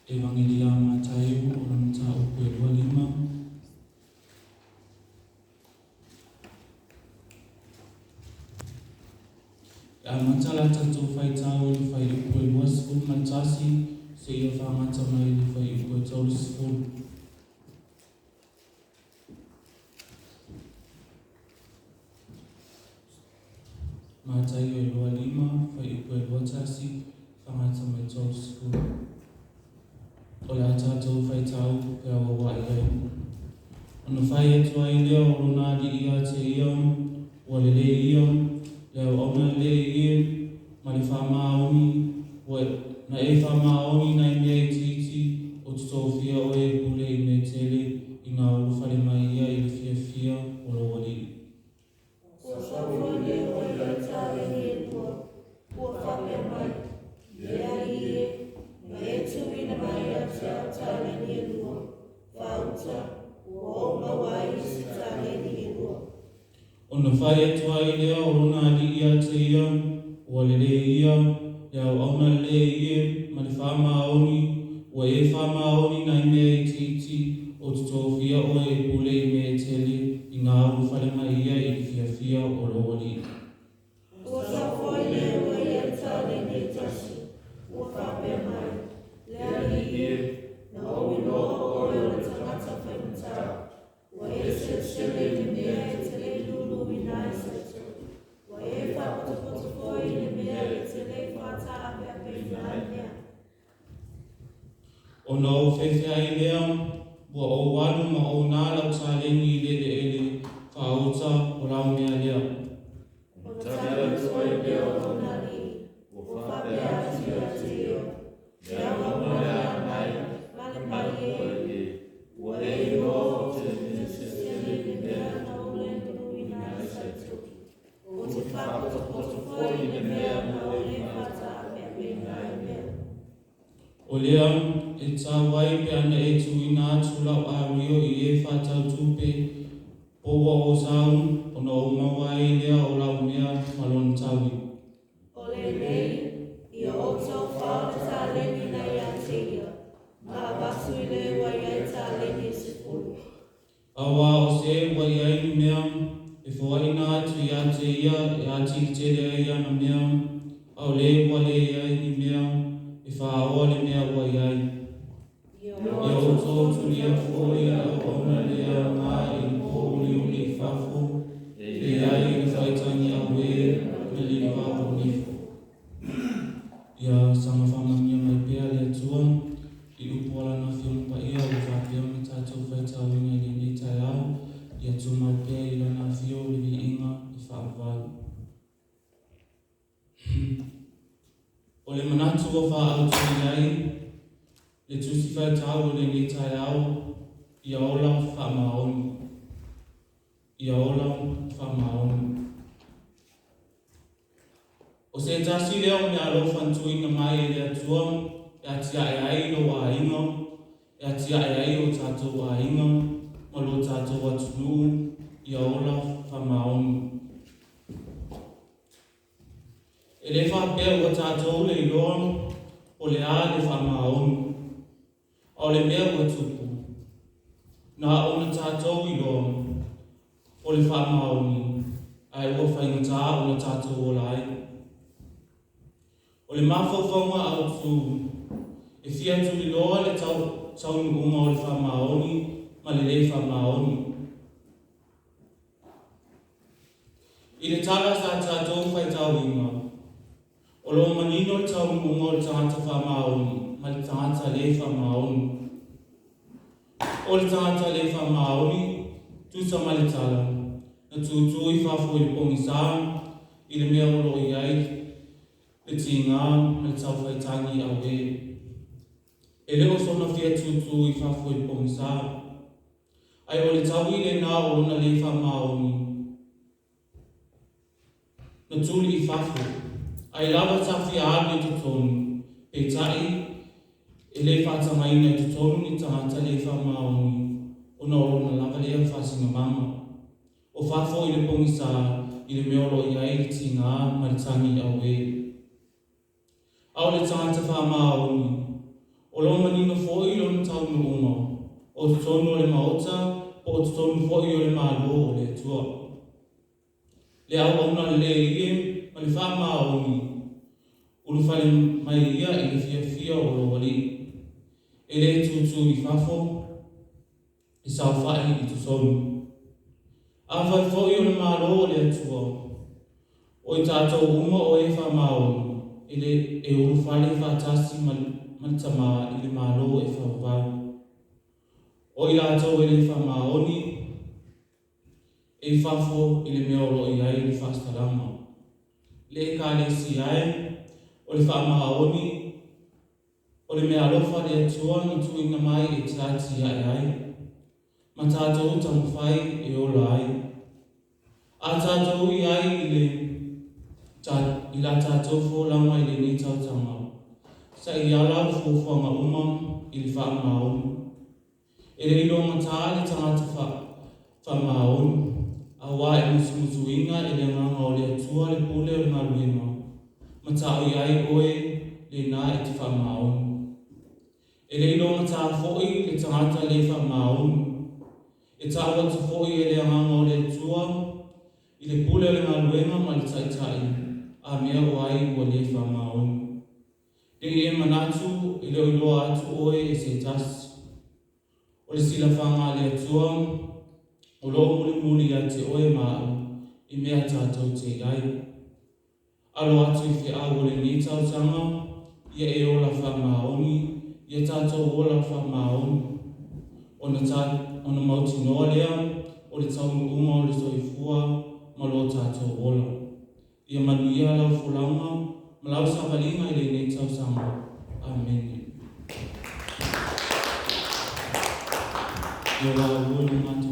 Evangelia Mathayo orang tahu kedua lima. Masalah tentu fai tahu fai kedua sepuluh mancasi sehingga faham macam lain fai kedua tahu sepuluh. Mathayo 25 fai kedua mancasi faham macam lain tahu sepuluh. Oleh acato fai tahu ke awak yang ono fai tu ai leo runa di ia te iam wale le iam leo ona le iam mali fama oni we na e fama oni na me titi o tofia o e pule me tele ina o fale mai ia i fia o lo wali o sa o le o ia tale ni o fa me mai le ai e tu ina mai a tale ni fauta o mawai tale ni Ono fai tu ai leo runa di ia te iam wale le iam leo ona le iam mali fama oni we e fama oni na me titi o tofia o e pule me tele ina o fale mai ia i fia o lo wali o sa foi le o ia tale ni tasi o fa pe mai le ai na o no o le tangata fai mta o e se le ni me tele lulu ina se o e fa poto foi ni me tele fata a pe mai Ono fefe ai lea bua o wanu ma o nala o talengi ele whauta o rau mea lea. O tala toi leo o nani, o whape ati ati o. Lea o mea mai, male mai e, o e o te nisele ni mea na o lendu i nai sai toki. O te whapoto foi ni mea na o le whata mea pe nai mea. O lea e tāwai pe ana e tuina atu lau a rio i e whatau tupe powa o saun o no umawai lea o lau mea malon tawi. O le nei, i o tau whaata tāleni nei a te ia. Ma watu i le wai ai tāleni se pulu. Awa o se wai ai ni mea e whaina atu i a te ia e ati tere ai ana mea au le wale ai ni mea e whaoa le mea wai ai. Ia o tōtu lia fōia o ona lea ngā i pōli o li whafo e ai i whaitangi a wē me li whafo nifo. Ia sanga whamamia mai pēr lea tua i upoala na whiumpa ia o whapea me tātou whaitau inga i nei tai au ia tuma pēr i lana whio li vi inga i whaapawai. O le manatu o whaau tui ai le tusi whaitau le ni tai au ia ola whamaoni. Ia ola whamaoni. O se tasi leo me alo whantuinga mai e lea tua e atia e ai lo a inga e atia e ai o tātou a inga ma lo tātou atunu ia ola whamaoni. E le whapea o tātou le iloa o le a le whamaoni. O le mea ua tupu. Nā ona tātou i loa, o le whamaoni, ai ua whaingatā o le tātou o lai. O le mawhawhaunga au tū, e whia tu i loa le taunu unga o le whamaoni, ma le whamaoni. I le tala sa tātou whaitau inga, o lo manino le taunu unga o le tangata whamaoni, ma le tangata le whamaoni. O le tangata le whamaoni, tu sa ma le tala, na tūtū i whafo i le pongi sā, i le mea olo i ai, le tinga, ma le tau whaitangi au e. E leo sona fia tutu I whafo I pomisa. Ai o le tau I le nā o lona le whamaoni. Na tūli I whafo. Ai lava tawhi a ane te tonu. Pe tai, e le whātangaina te tonu ni tangata le whamaoni. O na o lona lava lea whasinga mama. O whafo I le pomisa I le meolo I ai le tinga maritangi au e. Au le tangata whamaoni. O lo manino foi lo na tau no uma. O te tonu le maota, o te tonu foi o le malo o le tua. Le au auna le ie, ma le wha maoni. Ulu whale mai ia I le fia o lo wali. E le tutu I whafo, I sau whai I tu sonu. A whai foi o le malo o le tua. O I tātou uma o e wha maoni. E le e ulu whale whatasi Mantama I le malo e whawau. O I lātou e le whamaoni, e whafo I le meolo I ai le whastarama. Le ka le si ai, o le whamaoni, o le mea alofa le atua na tuinga mai e tāti ai ai. Ma tātou tamawhai e ola ai. A tātou I ai I la tātou fōlama I le ni tautanga. Sa I ala fufuanga umam I le whamaoni. E le ilo ngata le tangata whamaoni. A wā e musu inga e le nganga o le atua le pule o le maluenga. Ma tau I ai oe le nā e te whamaoni. E le ilo ngata fōi le tangata le whamaoni. E tau atu fōi e le nganga o le atua I le pule o le maluenga ma le taitai. A mea o ai o le whamaoni. Te e manatu I le oiloa atu oe e se tasi. O le sila whanga le atua, o lo muli a te oe māu I mea tātou te ai. Alo atu I whi au o le ni tautanga, ia e ola whamaoni, ia tātou ola whamaoni. O na mauti noa lea, o le taunu uma o le soifua, ma lo tātou ola. Ia manu ia lau fulanga, Malau sabalinga I le nei tau sama. Amen. Ia wā ua na matu